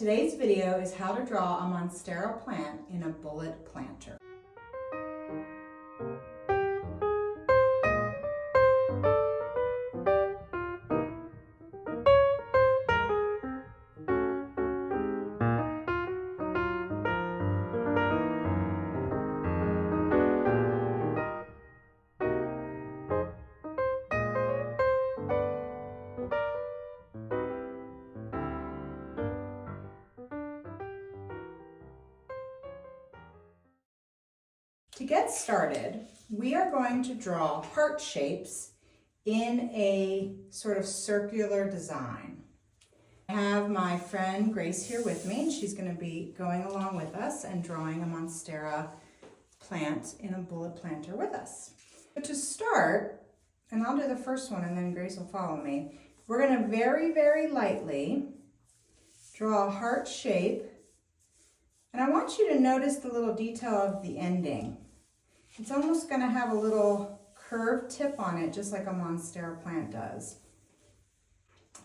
Today's video is how to draw a Monstera plant in a bullet planter. To get started, we are going to draw heart shapes in a sort of circular design. I have my friend Grace here with me, and she's going to be going along with us and drawing a Monstera plant in a bullet planter with us. But to start, and I'll do the first one and then Grace will follow me, we're going to very, very lightly draw a heart shape. And I want you to notice the little detail of the ending. It's almost going to have a little curved tip on it, just like a Monstera plant does.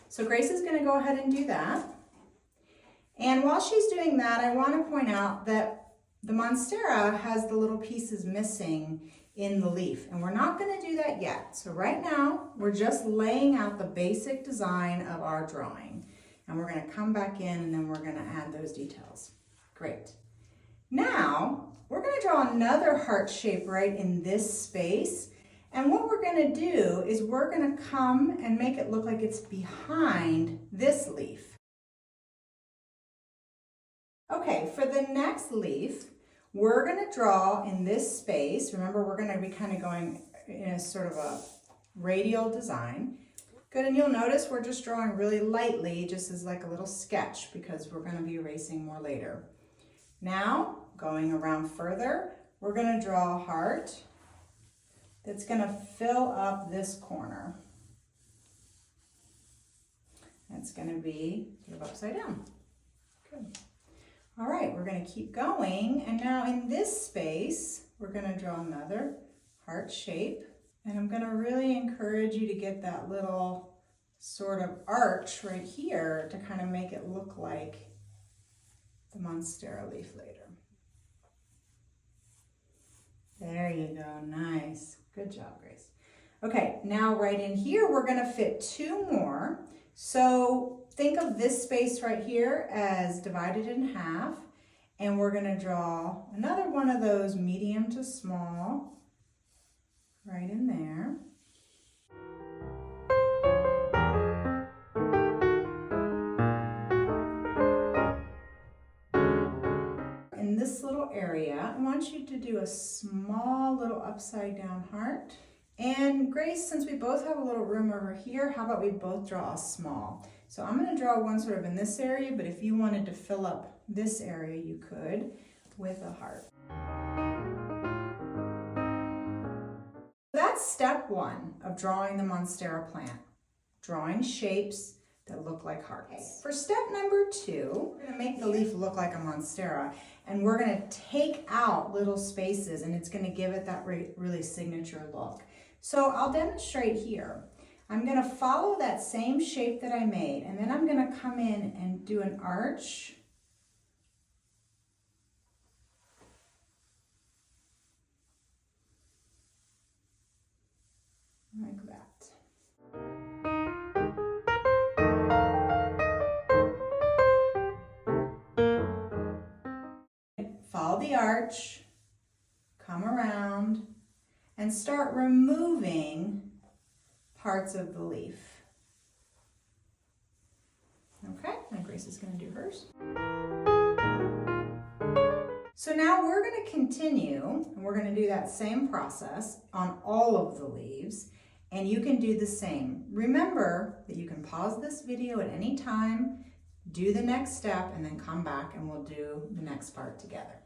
So Grace is going to go ahead and do that. And while she's doing that, I want to point out that the Monstera has the little pieces missing in the leaf, and we're not going to do that yet. So right now, we're just laying out the basic design of our drawing. And we're going to come back in and then we're going to add those details. Great. Now, we're going to draw another heart shape right in this space. And what we're going to do is we're going to come and make it look like it's behind this leaf. Okay, for the next leaf, we're going to draw in this space. Remember, we're going to be kind of going in a sort of a radial design. Good, and you'll notice we're just drawing really lightly, just as like a little sketch, because we're going to be erasing more later. Now, going around further, we're going to draw a heart that's going to fill up this corner. That's going to be sort of upside down. Good. All right, we're going to keep going, and now in this space, we're going to draw another heart shape. And I'm going to really encourage you to get that little sort of arch right here to kind of make it look like the Monstera leaf later. There you go, nice. Good job, Grace. Okay, now right in here, we're going to fit two more. So think of this space right here as divided in half, and we're going to draw another one of those medium to small right in there. In this little area, I want you to do a small little upside down heart. And Grace, since we both have a little room over here, how about we both draw a small? So I'm going to draw one sort of in this area, but if you wanted to fill up this area, you could with a heart. That's step one of drawing the Monstera plant, drawing shapes that look like hearts. Okay. For step number two, we're going to make the leaf look like a Monstera, and we're going to take out little spaces, and it's going to give it that really signature look. So I'll demonstrate here. I'm going to follow that same shape that I made, and then I'm going to come in and do an arch. Like that. Follow the arch, come around, and start removing parts of the leaf. Okay, now Grace is going to do hers. So now we're going to continue, and we're going to do that same process on all of the leaves, and you can do the same. Remember that you can pause this video at any time, do the next step, and then come back and we'll do the next part together.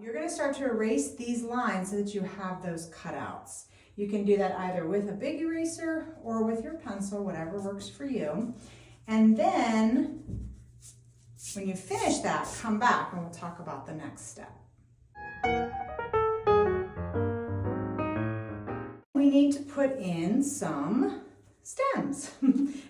You're going to start to erase these lines so that you have those cutouts. You can do that either with a big eraser or with your pencil, whatever works for you. And then When you finish that, come back and we'll talk about the next step. We need to put in some stems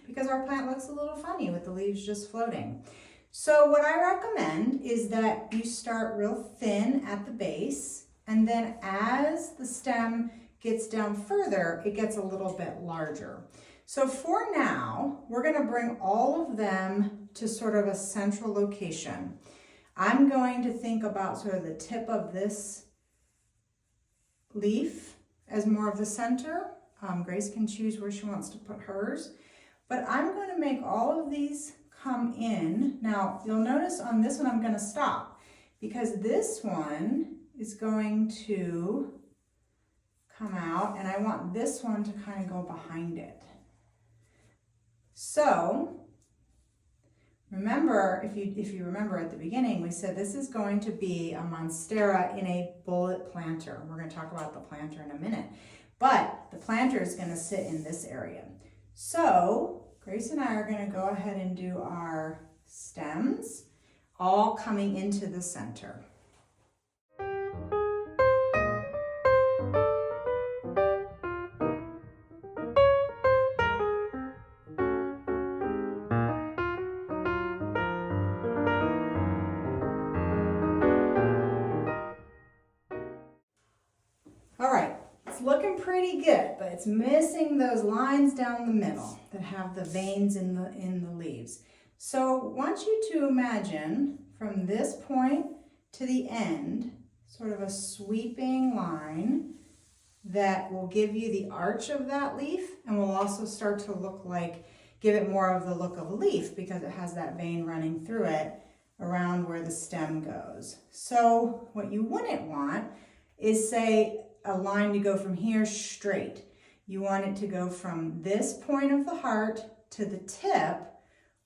because our plant looks a little funny with the leaves just floating. So what I recommend is that you start real thin at the base, and then as the stem gets down further, it gets a little bit larger. So for now, we're going to bring all of them to sort of a central location. I'm going to think about sort of the tip of this leaf as more of the center. Grace can choose where she wants to put hers, but I'm going to make all of these come in. Now, you'll notice on this one I'm going to stop because this one is going to come out and I want this one to kind of go behind it. So remember, if you remember at the beginning, we said this is going to be a Monstera in a bullet planter. We're going to talk about the planter in a minute, but the planter is going to sit in this area. So Grace and I are going to go ahead and do our stems, all coming into the center. Looking pretty good, but it's missing those lines down the middle that have the veins in the leaves. So I want you to imagine from this point to the end, sort of a sweeping line that will give you the arch of that leaf and will also start to look like, give it more of the look of a leaf because it has that vein running through it around where the stem goes. So what you wouldn't want is, say, a line to go from here straight. You want it to go from this point of the heart to the tip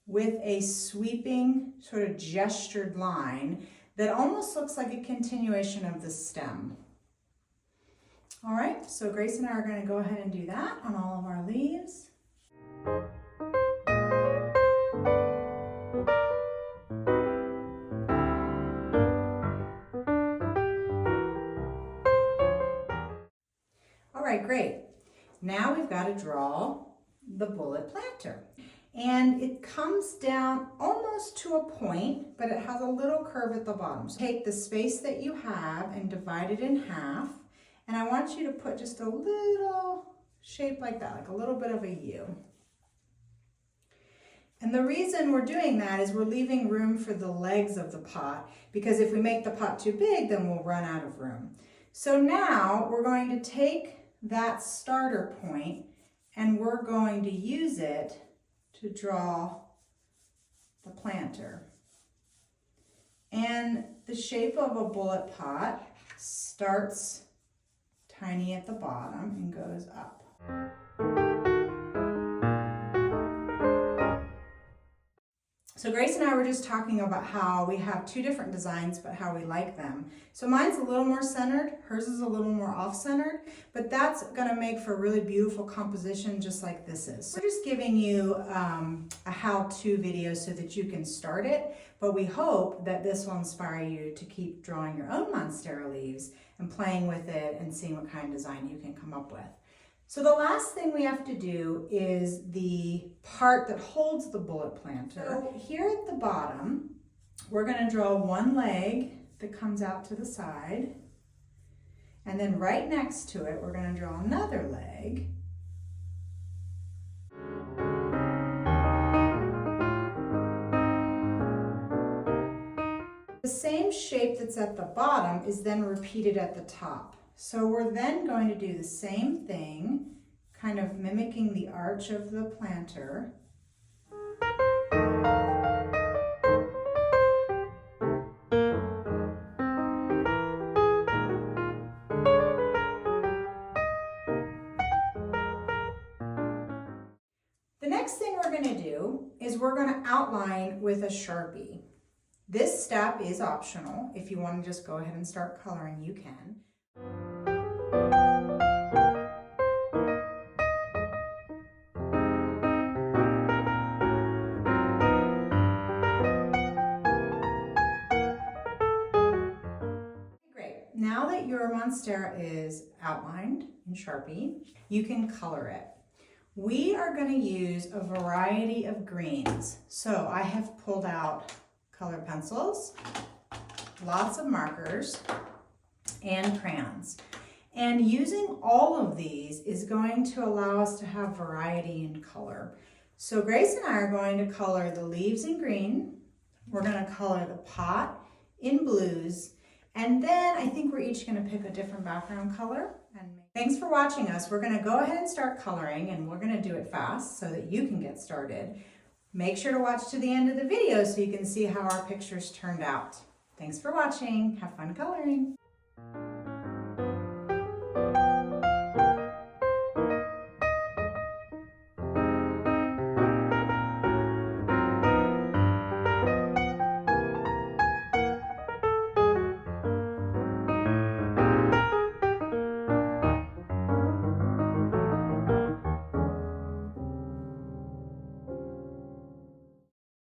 with a sweeping sort of gestured line that almost looks like a continuation of the stem. All right, so Grace and I are going to go ahead and do that on all of our leaves. All right, great. Now we've got to draw the bullet planter. And it comes down almost to a point, but it has a little curve at the bottom. So take the space that you have and divide it in half. And I want you to put just a little shape like that, like a little bit of a U. And the reason we're doing that is we're leaving room for the legs of the pot, because if we make the pot too big, then we'll run out of room. So now we're going to take that starter point and we're going to use it to draw the planter. And the shape of a bullet pot starts tiny at the bottom and goes up. So Grace and I were just talking about how we have two different designs, but how we like them. So mine's a little more centered, hers is a little more off-centered, but that's gonna make for a really beautiful composition just like this is. So we're just giving you a how-to video so that you can start it, but we hope that this will inspire you to keep drawing your own Monstera leaves and playing with it and seeing what kind of design you can come up with. So the last thing we have to do is the part that holds the bullet planter. So here at the bottom, we're going to draw one leg that comes out to the side. And then right next to it, we're going to draw another leg. The same shape that's at the bottom is then repeated at the top. So we're then going to do the same thing, kind of mimicking the arch of the planter. The next thing we're going to do is we're going to outline with a Sharpie. This step is optional. If you want to just go ahead and start coloring, you can. now that your Monstera is outlined in Sharpie, you can color it. We are going to use a variety of greens. So I have pulled out colored pencils, lots of markers, and crayons. And using all of these is going to allow us to have variety in color. So Grace and I are going to color the leaves in green. We're going to color the pot in blues. And then I think we're each going to pick a different background color. And thanks for watching us. We're going to go ahead and start coloring, and we're going to do it fast so that you can get started. Make sure to watch to the end of the video so you can see how our pictures turned out. Thanks for watching. Have fun coloring.